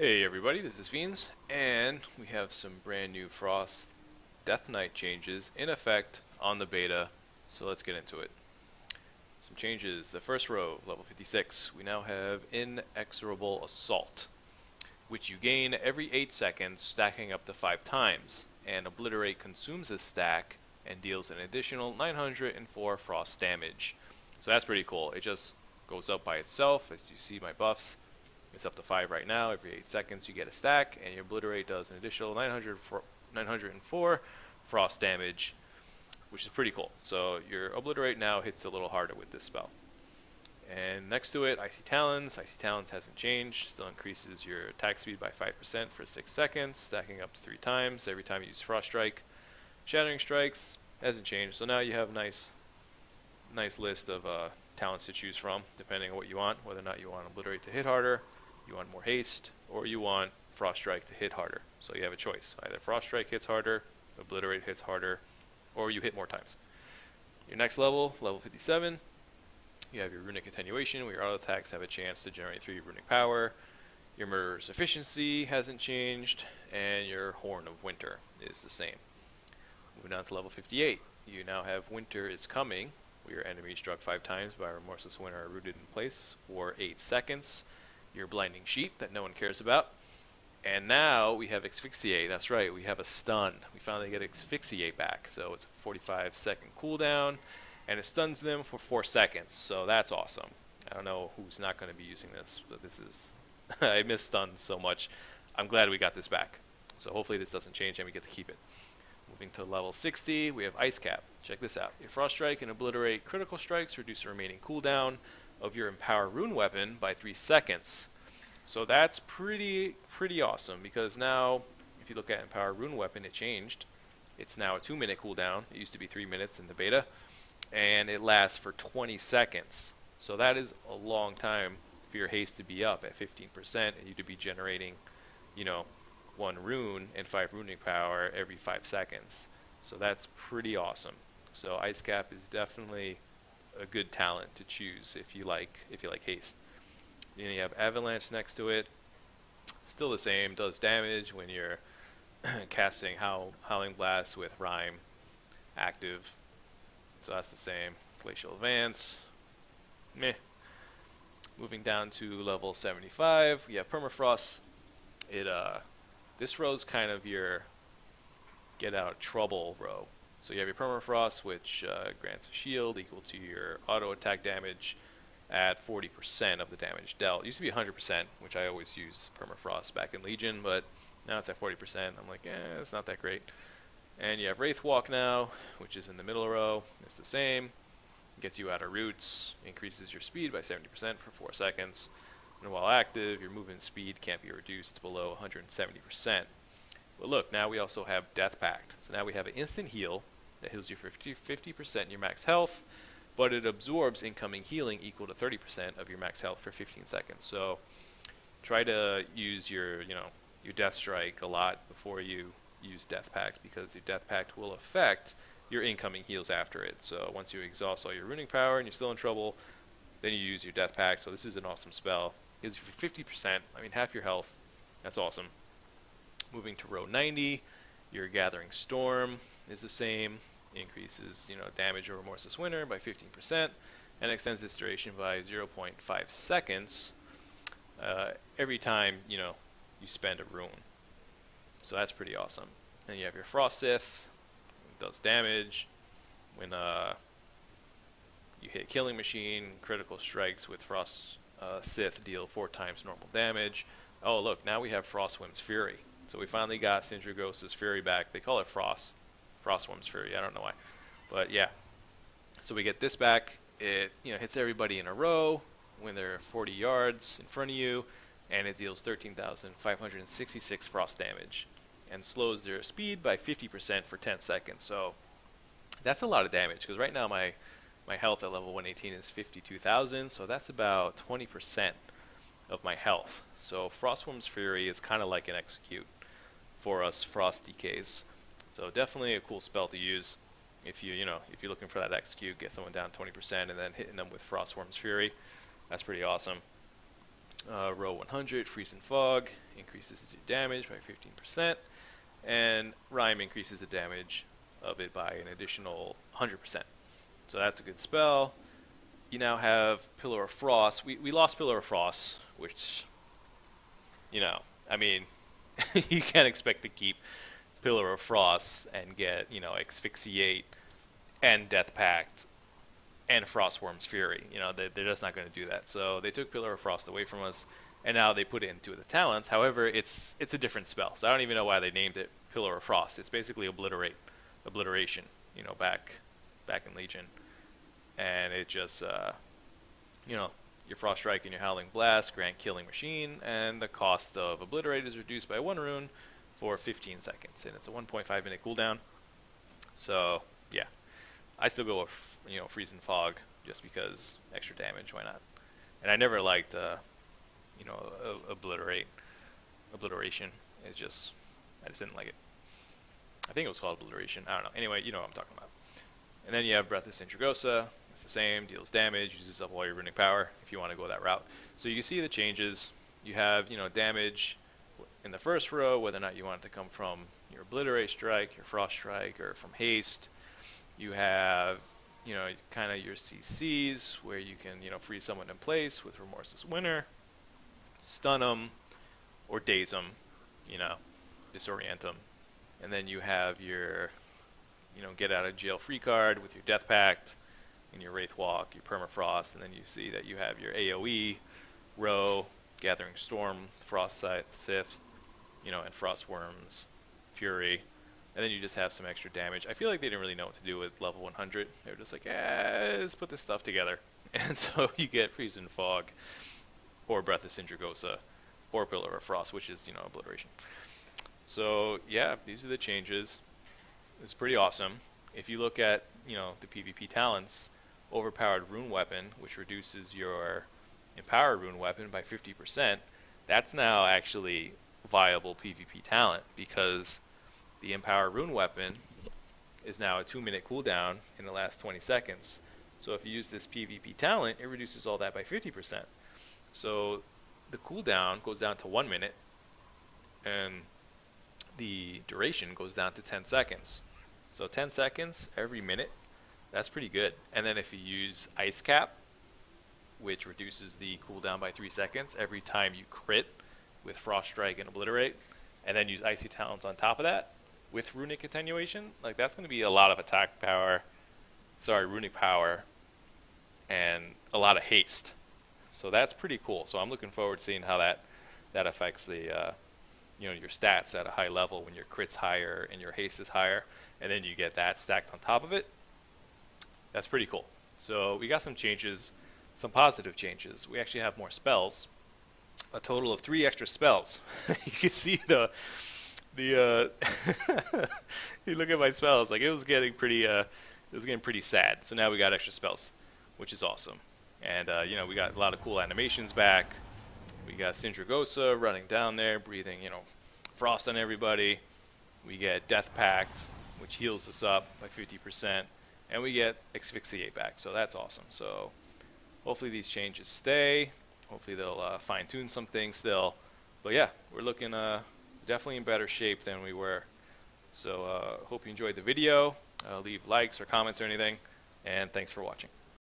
Hey everybody, this is Fiends, and we have some brand new Frost Death Knight changes in effect on the beta, so let's get into it. Some changes. The first row, level 56, we now have Inexorable Assault, which you gain every 8 seconds, stacking up to 5 times, and Obliterate consumes this stack and deals an additional 904 Frost damage. So that's pretty cool. It just goes up by itself, as you see my buffs. It's up to 5 right now. Every 8 seconds you get a stack, and your Obliterate does an additional 904 Frost damage, which is pretty cool. So your Obliterate now hits a little harder with this spell. And next to it, Icy Talons. Icy Talons hasn't changed. Still increases your attack speed by 5% for 6 seconds, stacking up to 3 times every time you use Frost Strike. Shattering Strikes hasn't changed. So now you have a nice list of talents to choose from, depending on what you want, whether or not you want Obliterate to hit harder, you want more haste, or you want Frost Strike to hit harder. So you have a choice. Either Frost Strike hits harder, Obliterate hits harder, or you hit more times. Your next level, level 57, you have your Runic Attenuation, where your auto attacks have a chance to generate 3 Runic Power. Your Murderer's Efficiency hasn't changed, and your Horn of Winter is the same. Moving on to level 58, you now have Winter is Coming, where your enemy struck 5 times by a Remorseless Winter are rooted in place for 8 seconds. Your Blinding Sheet that no one cares about. And now we have Asphyxiate. That's right, we have a stun. We finally get Asphyxiate back. So it's a 45-second cooldown, and it stuns them for 4 seconds. So that's awesome. I don't know who's not going to be using this, but this is... I miss stuns so much. I'm glad we got this back. So hopefully this doesn't change and we get to keep it. Moving to level 60, we have Ice Cap. Check this out. Your Frost Strike and Obliterate critical strikes reduce the remaining cooldown of your Empower Rune weapon by 3 seconds. So that's pretty awesome, because now, if you look at Empower Rune weapon, it changed. It's now a 2-minute cooldown. It used to be 3 minutes in the beta, and it lasts for 20 seconds. So that is a long time for your haste to be up at 15%, and you to be generating, 1 rune and 5 runic power every 5 seconds. So that's pretty awesome. So Ice Cap is definitely a good talent to choose if you like haste. Then you have Avalanche next to it. Still the same, does damage when you're casting Howling Blast with Rhyme active. So that's the same. Glacial Advance. Meh. Moving down to level 75, we have Permafrost. This row's kind of your get out of trouble row. So you have your Permafrost, which grants a shield equal to your auto attack damage at 40% of the damage dealt. It used to be 100%, which I always used Permafrost back in Legion, but now it's at 40%. I'm like, it's not that great. And you have Wraith Walk now, which is in the middle row. It's the same. Gets you out of roots, increases your speed by 70% for 4 seconds. And while active, your movement speed can't be reduced below 170%. But look, now we also have Death Pact. So now we have an instant heal that heals you for 50% in your max health, but it absorbs incoming healing equal to 30% of your max health for 15 seconds. So try to use your Death Strike a lot before you use Death Pact, because your Death Pact will affect your incoming heals after it. So once you exhaust all your runic power and you're still in trouble, then you use your Death Pact. So this is an awesome spell. Gives you 50%, half your health. That's awesome. Moving to row 90, your Gathering Storm is the same. Increases, damage or Remorseless Winter by 15%, and extends its duration by 0.5 seconds every time, you spend a rune. So that's pretty awesome. And you have your Frost Sith. It does damage when you hit Killing Machine. Critical strikes with Frost Sith deal 4 times normal damage. Oh look, now we have Frostwind's Fury. So we finally got Sindragos's Fury back. They call it Frostwind's Fury. I don't know why, but yeah. So we get this back. It hits everybody in a row when they're 40 yards in front of you, and it deals 13,566 frost damage, and slows their speed by 50% for 10 seconds. So that's a lot of damage, because right now my health at level 118 is 52,000, so that's about 20% of my health. So Frostwind's Fury is kind of like an execute for us Frost DKs. So definitely a cool spell to use if you're looking for that execute, get someone down 20% and then hitting them with Frostwind's Fury. That's pretty awesome. Row 100, freeze and fog, increases your damage by 15%, and rhyme increases the damage of it by an additional 100%. So that's a good spell. You now have Pillar of Frost. We lost Pillar of Frost, which, you know, I mean, you can't expect to keep Pillar of Frost and get, you know, Asphyxiate and Death Pact and Frostworm's Fury. You know, they're just not going to do that. So they took Pillar of Frost away from us, and now they put it into the talents. However, it's a different spell, so I don't even know why they named it Pillar of Frost. It's basically obliteration, you know, back in Legion. And it just, you know, your Frost Strike and your Howling Blast grant Killing Machine, and the cost of Obliterate is reduced by 1 rune for 15 seconds, and it's a 1.5 minute cooldown. So, yeah. I still go with, you know, Freeze and Fog, just because extra damage, why not? And I never liked, you know, Obliteration. I just didn't like it. I think it was called Obliteration. I don't know. Anyway, you know what I'm talking about. And then you have Breath of Sindragosa. It's the same, deals damage, uses up all your runic power if you want to go that route. So you can see the changes. You have, you know, damage in the first row, whether or not you want it to come from your Obliterate Strike, your Frost Strike, or from Haste. You have, you know, kind of your CCs, where you can, you know, freeze someone in place with Remorseless Winter, stun them, or daze them, you know, disorient them. And then you have your, you know, get out of jail free card with your Death Pact, and your Wraith Walk, your Permafrost, and then you see that you have your AoE, Row, Gathering Storm, Frost Sith, you know, and Frostworm's Fury. And then you just have some extra damage. I feel like they didn't really know what to do with level 100. They were just like, let's put this stuff together. And so you get Freeze and Fog, or Breath of Sindragosa, or Pillar of Frost, which is, you know, Obliteration. So, yeah, these are the changes. It's pretty awesome. If you look at, you know, the PvP talents, Overpowered Rune Weapon, which reduces your Empowered Rune Weapon by 50%, that's now actually viable PvP talent, because the Empowered Rune Weapon is now a 2-minute cooldown in the last 20 seconds. So if you use this PvP talent, it reduces all that by 50%. So the cooldown goes down to 1 minute, and the duration goes down to 10 seconds. So 10 seconds every minute, that's pretty good. And then if you use Ice Cap, which reduces the cooldown by 3 seconds every time you crit with Frost Strike and Obliterate, and then use Icy Talons on top of that with Runic Attenuation, like, that's going to be a lot of attack power, runic power, and a lot of haste. So that's pretty cool. So I'm looking forward to seeing how that affects the you know, your stats at a high level when your crit's higher and your haste is higher, and then you get that stacked on top of it. That's pretty cool. So we got some changes, some positive changes. We actually have more spells, a total of 3 extra spells. You can see the you look at my spells, like, it was getting pretty sad. So now we got extra spells, which is awesome. And you know, we got a lot of cool animations back. We got Sindragosa running down there, breathing, you know, frost on everybody. We get Death Pact, which heals us up by 50%, and we get Asphyxiate back. So that's awesome. So hopefully these changes stay. Hopefully they'll fine-tune some things still. But yeah, we're looking definitely in better shape than we were. So hope you enjoyed the video. Leave likes or comments or anything, and thanks for watching.